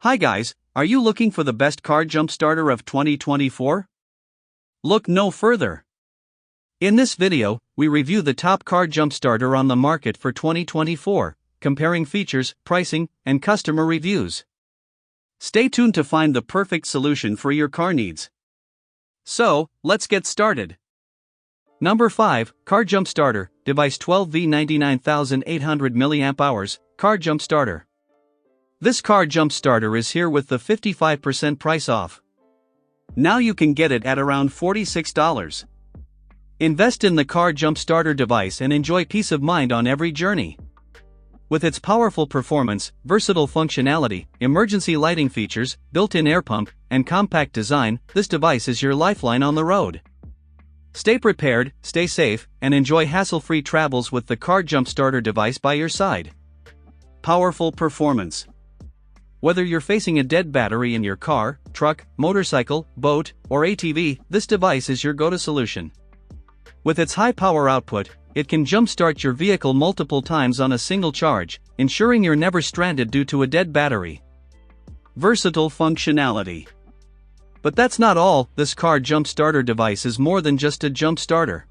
Hi guys, are you looking for the best car jump starter of 2024? Look no further. In this video, we review the top car jump starter on the market for 2024, comparing features, pricing, and customer reviews. Stay tuned to find the perfect solution for your car needs. So, let's get started. Number 5, Car Jump Starter, Device 12V 99,800 mAh, Car Jump Starter. This car jump starter is here with the 55% price off. Now you can get it at around $46. Invest in the car jump starter device and enjoy peace of mind on every journey. With its powerful performance, versatile functionality, emergency lighting features, built-in air pump, and compact design, this device is your lifeline on the road. Stay prepared, stay safe, and enjoy hassle-free travels with the car jump starter device by your side. Powerful performance. Whether you're facing a dead battery in your car, truck, motorcycle, boat, or ATV, this device is your go-to solution. With its high power output, it can jumpstart your vehicle multiple times on a single charge, ensuring you're never stranded due to a dead battery. Versatile functionality. But that's not all. This car jump starter device is more than just a jump starter.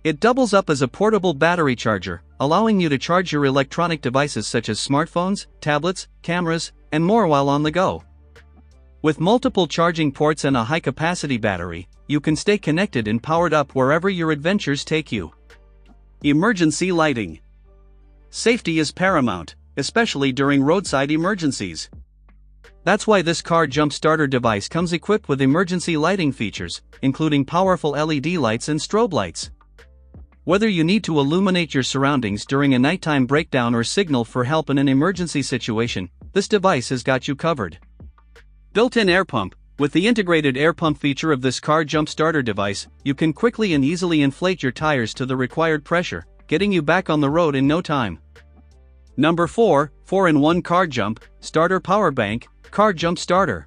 It doubles up as a portable battery charger, allowing you to charge your electronic devices such as smartphones, tablets, cameras, and more while on the go. With multiple charging ports and a high-capacity battery, you can stay connected and powered up wherever your adventures take you. Emergency lighting. Safety is paramount, especially during roadside emergencies. That's why this car jump starter device comes equipped with emergency lighting features, including powerful LED lights and strobe lights. Whether you need to illuminate your surroundings during a nighttime breakdown or signal for help in an emergency situation, this device has got you covered. Built-in air pump. With the integrated air pump feature of this car jump starter device, you can quickly and easily inflate your tires to the required pressure, getting you back on the road in no time. Number 4, 4-in-1 Car Jump Starter Power Bank, Car Jump Starter.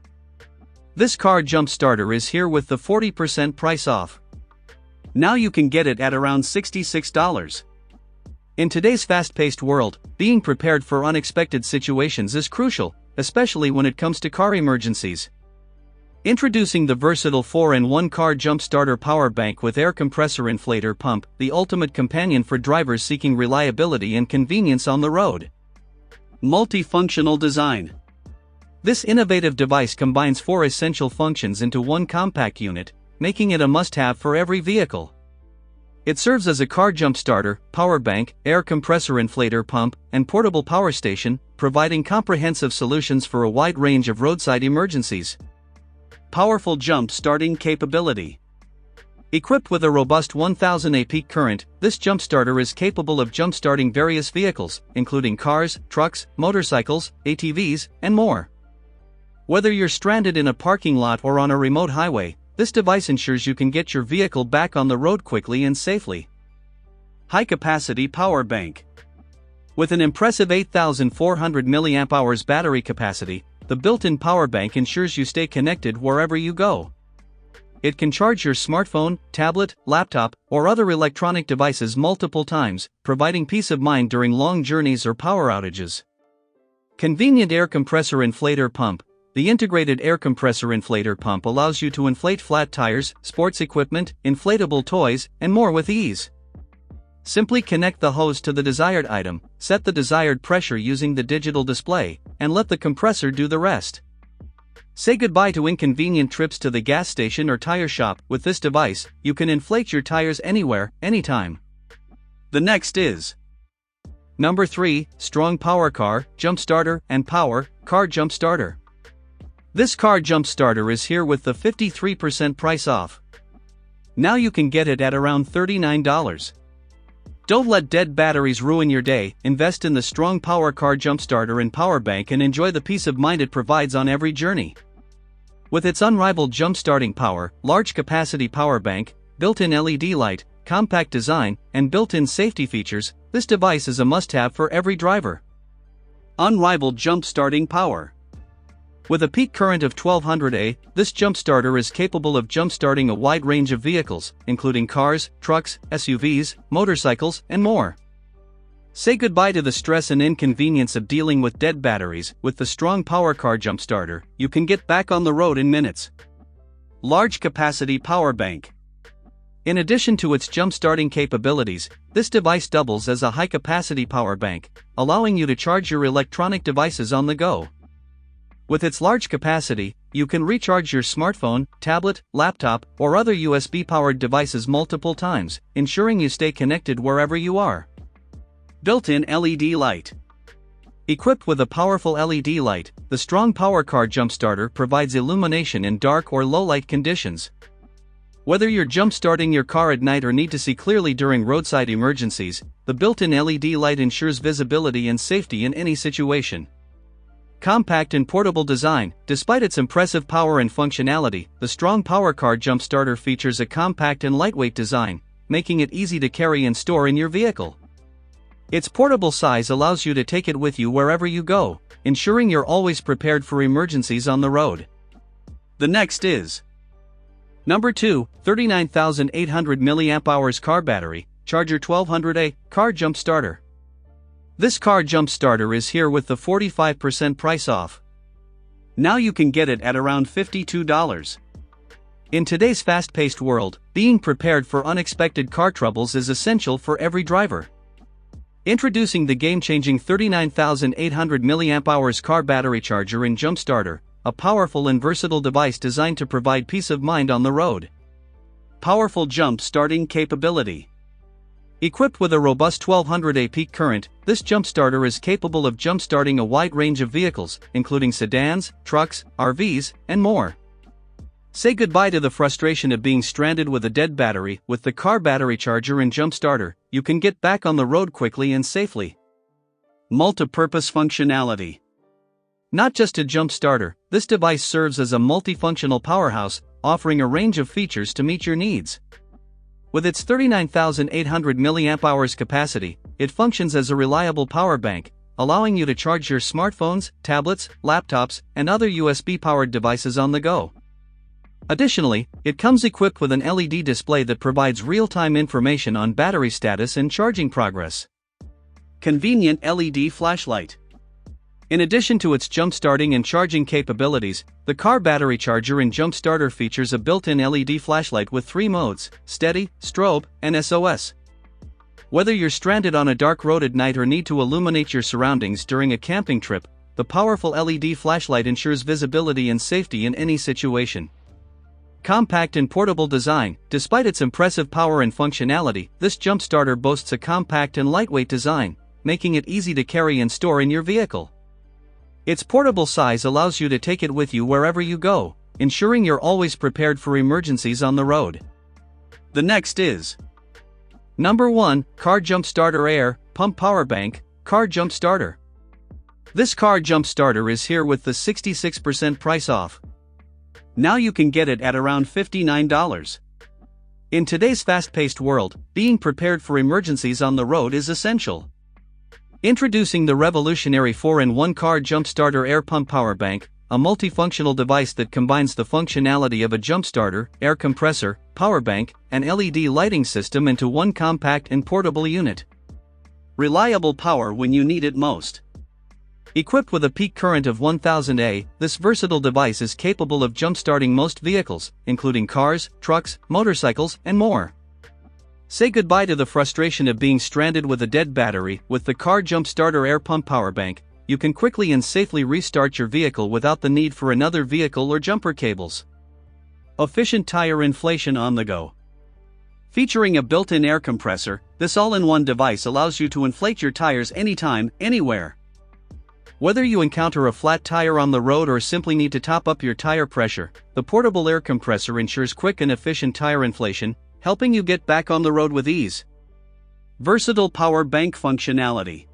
This car jump starter is here with the 40% price off. Now you can get it at around $66. In today's fast-paced world, being prepared for unexpected situations is crucial, especially when it comes to car emergencies. Introducing the versatile 4-in-1 Car Jump Starter Power Bank with air compressor inflator pump, the ultimate companion for drivers seeking reliability and convenience on the road. Multifunctional design. This innovative device combines 4 essential functions into one compact unit, making it a must-have for every vehicle. It serves as a car jump starter, power bank, air compressor inflator pump, and portable power station, providing comprehensive solutions for a wide range of roadside emergencies. Powerful jump starting capability. Equipped with a robust 1000 A peak current, this jump starter is capable of jump starting various vehicles, including cars, trucks, motorcycles, ATVs, and more. Whether you're stranded in a parking lot or on a remote highway, this device ensures you can get your vehicle back on the road quickly and safely. High-capacity power bank. With an impressive 8,400 mAh battery capacity, the built-in power bank ensures you stay connected wherever you go. It can charge your smartphone, tablet, laptop, or other electronic devices multiple times, providing peace of mind during long journeys or power outages. Convenient air compressor inflator pump. The integrated air compressor inflator pump allows you to inflate flat tires, sports equipment, inflatable toys, and more with ease. Simply connect the hose to the desired item, set the desired pressure using the digital display, and let the compressor do the rest. Say goodbye to inconvenient trips to the gas station or tire shop. With this device, you can inflate your tires anywhere, anytime. The next is Number 3, Strong Power Car Jump Starter and Power Car Jump Starter. This car jump starter is here with the 53% price off. Now you can get it at around $39. Don't let dead batteries ruin your day. Invest in the Strong Power Car Jump Starter and Power Bank and enjoy the peace of mind it provides on every journey. With its unrivaled jump starting power, large capacity power bank, built-in LED light, compact design, and built-in safety features, this device is a must-have for every driver. Unrivaled jump starting power. With a peak current of 1200 A, this jump starter is capable of jump starting a wide range of vehicles, including cars, trucks, SUVs, motorcycles, and more. Say goodbye to the stress and inconvenience of dealing with dead batteries. With the strong power car jump starter, you can get back on the road in minutes. Large capacity power bank. In addition to its jump-starting capabilities, this device doubles as a high-capacity power bank, allowing you to charge your electronic devices on the go. With its large capacity, you can recharge your smartphone, tablet, laptop, or other USB-powered devices multiple times, ensuring you stay connected wherever you are. Built-in LED light. Equipped with a powerful LED light, the strong power car jump starter provides illumination in dark or low-light conditions. Whether you're jump-starting your car at night or need to see clearly during roadside emergencies, the built-in LED light ensures visibility and safety in any situation. Compact and portable design. Despite its impressive power and functionality, the strong power car jump starter features a compact and lightweight design, making it easy to carry and store in your vehicle. Its portable size allows you to take it with you wherever you go, ensuring you're always prepared for emergencies on the road. The next is Number 2, 39,800 mAh car battery, Charger 1200A, car jump starter. This car jump starter is here with the 45% price off. Now you can get it at around $52. In today's fast-paced world, being prepared for unexpected car troubles is essential for every driver. Introducing the game-changing 39,800 mAh car battery charger and jump starter, a powerful and versatile device designed to provide peace of mind on the road. Powerful jump starting capability. Equipped with a robust 1200A peak current, this jump starter is capable of jump starting a wide range of vehicles, including sedans, trucks, RVs, and more. Say goodbye to the frustration of being stranded with a dead battery. With the car battery charger and jump starter, you can get back on the road quickly and safely. Multi-purpose functionality. Not just a jump starter, this device serves as a multifunctional powerhouse, offering a range of features to meet your needs. With its 39,800 mAh capacity, it functions as a reliable power bank, allowing you to charge your smartphones, tablets, laptops, and other USB-powered devices on the go. Additionally, it comes equipped with an LED display that provides real-time information on battery status and charging progress. Convenient LED flashlight. In addition to its jump-starting and charging capabilities, the car battery charger and jump starter features a built-in LED flashlight with 3 modes: steady, strobe, and SOS. Whether you're stranded on a dark road at night or need to illuminate your surroundings during a camping trip, the powerful LED flashlight ensures visibility and safety in any situation. Compact and portable design. Despite its impressive power and functionality, this jump starter boasts a compact and lightweight design, making it easy to carry and store in your vehicle. Its portable size allows you to take it with you wherever you go, ensuring you're always prepared for emergencies on the road. The next is Number 1, Car Jump Starter Air Pump Power Bank, Car Jump Starter. This car jump starter is here with the 66% price off. Now you can get it at around $59. In today's fast-paced world, being prepared for emergencies on the road is essential. Introducing the revolutionary 4-in-1 Car Jump Starter Air Pump Power Bank, a multifunctional device that combines the functionality of a jump starter, air compressor, power bank, and LED lighting system into one compact and portable unit. Reliable power when you need it most. Equipped with a peak current of 1000 A, this versatile device is capable of jump-starting most vehicles, including cars, trucks, motorcycles, and more. Say goodbye to the frustration of being stranded with a dead battery. With the Car Jump Starter Air Pump Power Bank, you can quickly and safely restart your vehicle without the need for another vehicle or jumper cables. Efficient tire inflation on the go. Featuring a built-in air compressor, this all-in-one device allows you to inflate your tires anytime, anywhere. Whether you encounter a flat tire on the road or simply need to top up your tire pressure, the portable air compressor ensures quick and efficient tire inflation, helping you get back on the road with ease. Versatile power bank functionality.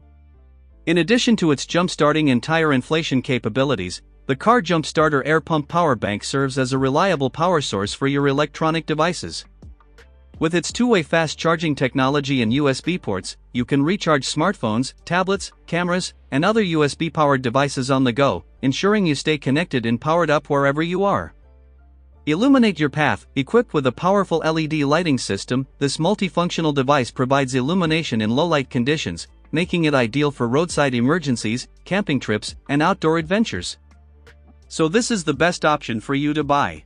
In addition to its jump-starting and tire inflation capabilities, the Car Jump Starter Air Pump Power Bank serves as a reliable power source for your electronic devices. With its two-way fast charging technology and USB ports, you can recharge smartphones, tablets, cameras, and other USB-powered devices on the go, ensuring you stay connected and powered up wherever you are. Illuminate your path. Equipped with a powerful LED lighting system, this multifunctional device provides illumination in low-light conditions, making it ideal for roadside emergencies, camping trips, and outdoor adventures. So this is the best option for you to buy.